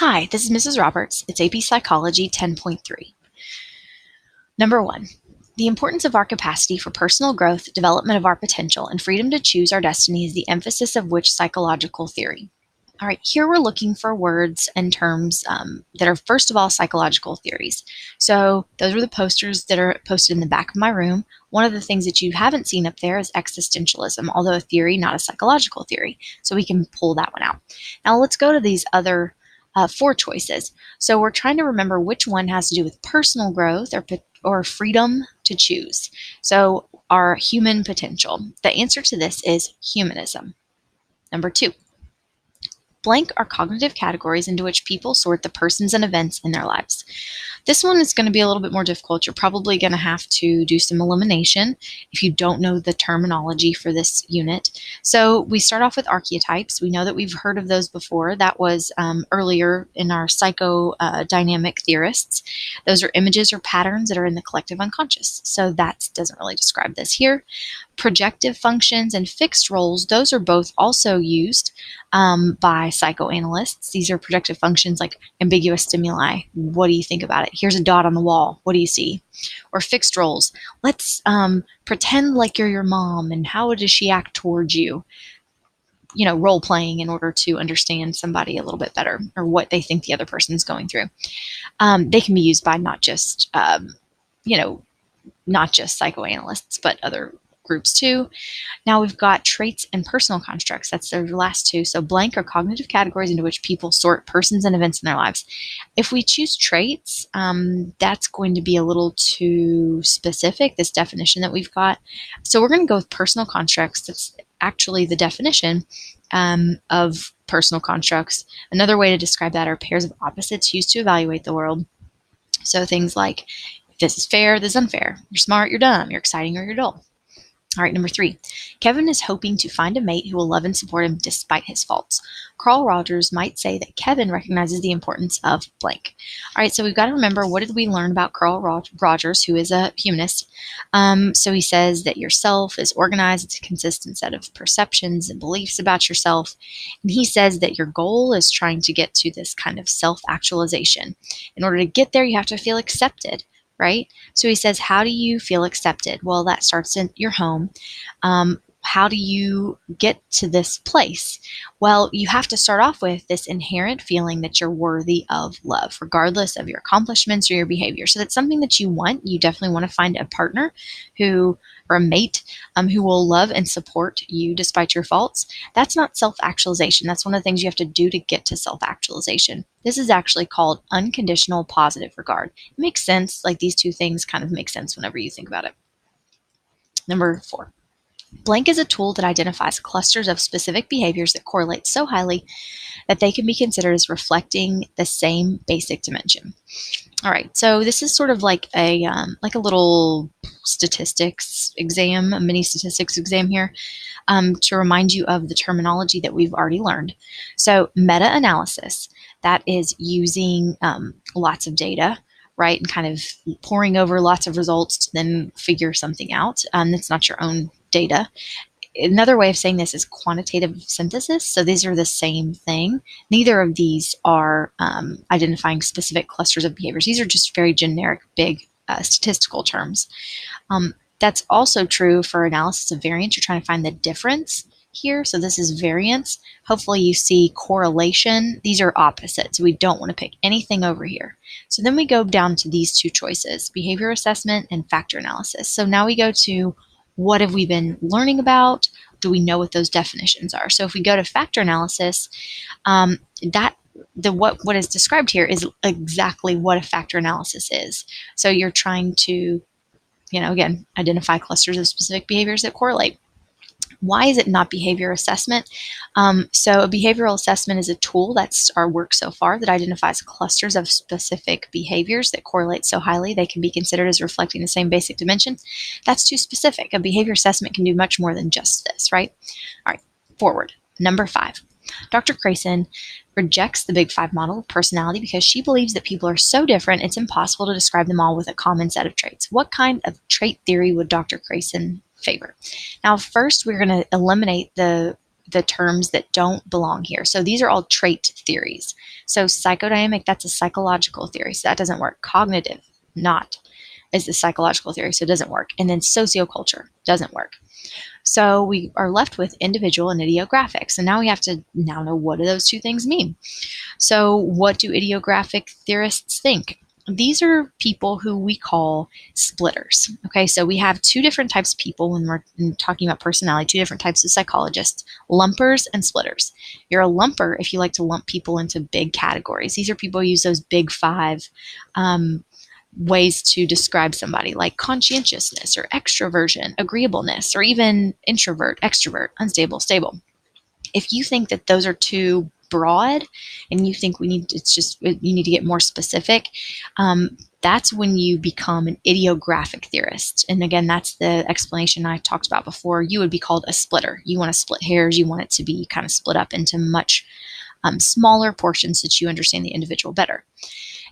Hi, this is Mrs. Roberts. It's AP Psychology 10.3. Number 1. The importance of our capacity for personal growth, development of our potential, and freedom to choose our destiny is the emphasis of which psychological theory? All right, here we're looking for words and terms that are, first of all, psychological theories. So those were the posters that are posted in the back of my room. One of the things that you haven't seen up there is existentialism, although a theory, not a psychological theory. So we can pull that one out. Now let's go to these other 4 choices. So we're trying to remember which one has to do with personal growth or freedom to choose. So our human potential. The answer to this is humanism. Number 2. Blank are cognitive categories into which people sort the persons and events in their lives. This one is going to be a little bit more difficult. You're probably going to have to do some elimination if you don't know the terminology for this unit. So we start off with archetypes. We know that we've heard of those before. That was earlier in our psychodynamic theorists. Those are images or patterns that are in the collective unconscious. So that doesn't really describe this here. Projective functions and fixed roles, those are both also used by psychoanalysts. These are projective functions like ambiguous stimuli. What do you think about it? Here's a dot on the wall. What do you see? Or fixed roles. Let's pretend like you're your mom, and how does she act towards you? You know, role playing in order to understand somebody a little bit better or what they think the other person's going through. They can be used by not just psychoanalysts, but other groups too. Now we've got traits and personal constructs. That's the last 2. So blank are cognitive categories into which people sort persons and events in their lives. If we choose traits, that's going to be a little too specific, this definition that we've got. So we're going to go with personal constructs. That's actually the definition of personal constructs. Another way to describe that are pairs of opposites used to evaluate the world. So things like, this is fair, this is unfair. You're smart, you're dumb. You're exciting, or you're dull. All right, number 3. Kevin is hoping to find a mate who will love and support him despite his faults. Carl Rogers might say that Kevin recognizes the importance of blank. All right, so we've got to remember, what did we learn about Carl Rogers, who is a humanist? So he says that yourself is organized. It's a consistent set of perceptions and beliefs about yourself. And he says that your goal is trying to get to this kind of self-actualization. In order to get there, you have to feel accepted. Right? So he says, how do you feel accepted? Well, that starts in your home. How do you get to this place? Well, you have to start off with this inherent feeling that you're worthy of love, regardless of your accomplishments or your behavior. So that's something that you want. You definitely want to find a partner or a mate who will love and support you despite your faults. That's not self-actualization. That's one of the things you have to do to get to self-actualization. This is actually called unconditional positive regard. It makes sense. Like, these 2 things kind of make sense whenever you think about it. Number 4. Blank is a tool that identifies clusters of specific behaviors that correlate so highly that they can be considered as reflecting the same basic dimension. All right, so this is sort of like a little statistics exam, a mini statistics exam here, to remind you of the terminology that we've already learned. So meta-analysis, that is using lots of data, right, and kind of poring over lots of results to then figure something out. That's not your own data. Another way of saying this is quantitative synthesis. So these are the same thing. Neither of these are identifying specific clusters of behaviors. These are just very generic, big statistical terms. That's also true for analysis of variance. You're trying to find the difference here. So this is variance. Hopefully you see correlation. These are opposites. We don't want to pick anything over here. So then we go down to these 2 choices, behavior assessment and factor analysis. So now we go to, what have we been learning about? Do we know what those definitions are? So if we go to factor analysis, what is described here is exactly what a factor analysis is. So you're trying to, again, identify clusters of specific behaviors that correlate. Why is it not behavior assessment? So a behavioral assessment is a tool, that's our work so far, that identifies clusters of specific behaviors that correlate so highly they can be considered as reflecting the same basic dimension. That's too specific. A behavior assessment can do much more than just this, right? All right, forward. Number 5. Dr. Creyson rejects the Big 5 model of personality because she believes that people are so different it's impossible to describe them all with a common set of traits. What kind of trait theory would Dr. Creyson favor? Now, first, we're going to eliminate the the terms that don't belong here. So these are all trait theories. So psychodynamic, that's a psychological theory. So that doesn't work. Cognitive, not, is the psychological theory. So it doesn't work. And then socioculture doesn't work. So we are left with individual and idiographic. So now we have to now know, what do those two things mean? So what do idiographic theorists think? These are people who we call splitters. Okay, so we have two different types of people when we're talking about personality, two different types of psychologists, lumpers and splitters. You're a lumper if you like to lump people into big categories. These are people who use those big five ways to describe somebody, like conscientiousness or extroversion, agreeableness, or even introvert, extrovert, unstable, stable. If you think that those are too broad and you think you need to get more specific, that's when you become an idiographic theorist. And again, that's the explanation I talked about before. You would be called a splitter. You want to split hairs. You want it to be kind of split up into much smaller portions so that you understand the individual better.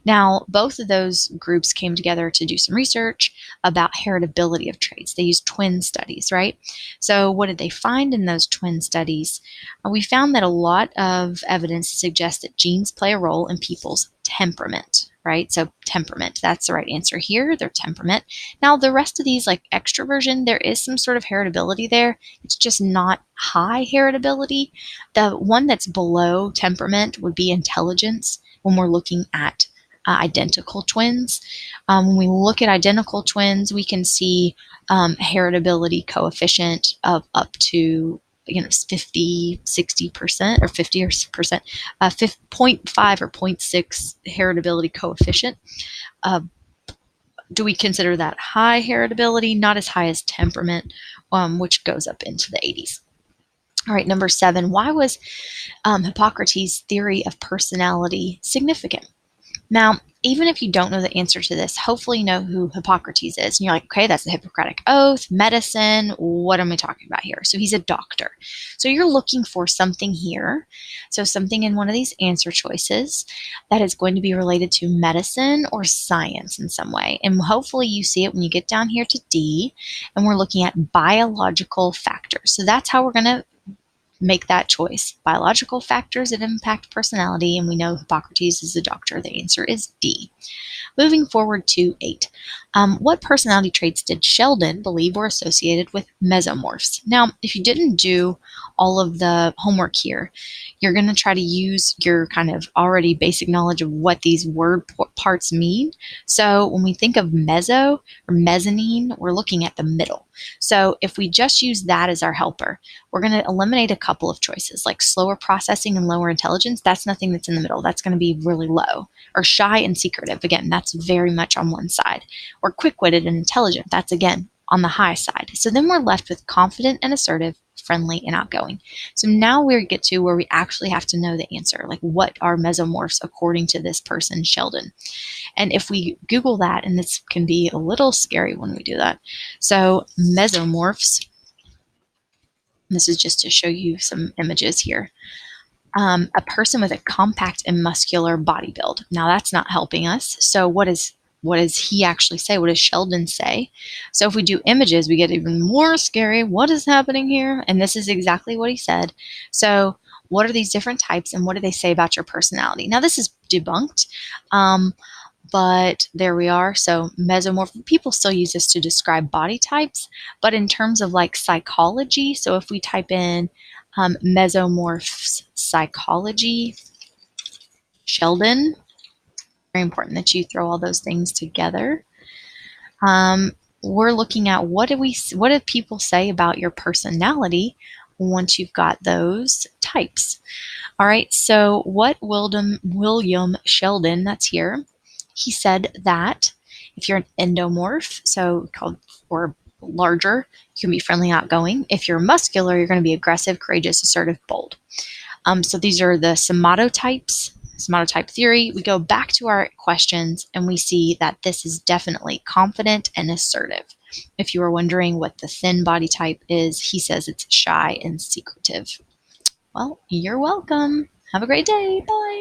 Now, both of those groups came together to do some research about heritability of traits. They used twin studies, right? So what did they find in those twin studies? We found that a lot of evidence suggests that genes play a role in people's temperament, right? So temperament, that's the right answer here, their temperament. Now, the rest of these, like extroversion, there is some sort of heritability there. It's just not high heritability. The one that's below temperament would be intelligence when we're looking at identical twins. When we look at identical twins, we can see heritability coefficient of up to 50, 60%, or 50%, 0.5 or 0.6 heritability coefficient. Do we consider that high heritability? Not as high as temperament, which goes up into the 80s. All right, number 7, why was Hippocrates' theory of personality significant? Now, even if you don't know the answer to this, hopefully you know who Hippocrates is. And you're like, okay, that's the Hippocratic Oath, medicine. What am I talking about here? So he's a doctor. So you're looking for something here. So something in one of these answer choices that is going to be related to medicine or science in some way. And hopefully you see it when you get down here to D, and we're looking at biological factors. So that's how we're going to make that choice. Biological factors that impact personality, and we know Hippocrates is a doctor. The answer is D. Moving forward to 8. What personality traits did Sheldon believe were associated with mesomorphs? Now, if you didn't do all of the homework here, you're going to try to use your kind of already basic knowledge of what these word parts mean. So when we think of meso or mezzanine, we're looking at the middle. So if we just use that as our helper, we're going to eliminate a couple of choices, like slower processing and lower intelligence. That's nothing that's in the middle. That's going to be really low. Or shy and secretive. Again, that's very much on one side. Or quick-witted and intelligent. That's, again, on the high side. So then we're left with confident and assertive, friendly and outgoing. So now we get to where we actually have to know the answer. Like, what are mesomorphs according to this person, Sheldon? And if we Google that, and this can be a little scary when we do that. So mesomorphs, this is just to show you some images here. A person with a compact and muscular body build. Now that's not helping us. So what does he actually say? What does Sheldon say? So if we do images, we get even more scary. What is happening here? And this is exactly what he said. So what are these different types, and what do they say about your personality? Now this is debunked, but there we are. So mesomorph, people still use this to describe body types, but in terms of like psychology, so if we type in mesomorphs psychology, Sheldon, very important that you throw all those things together. We're looking at what do people say about your personality once you've got those types. All right, so what William Sheldon, that's here, he said that if you're an endomorph, so called, or larger, you can be friendly, outgoing. If you're muscular, you're going to be aggressive, courageous, assertive, bold. So these are the somatotypes, somatotype theory. We go back to our questions and we see that this is definitely confident and assertive. If you were wondering what the thin body type is, he says it's shy and secretive. Well, you're welcome. Have a great day. Bye.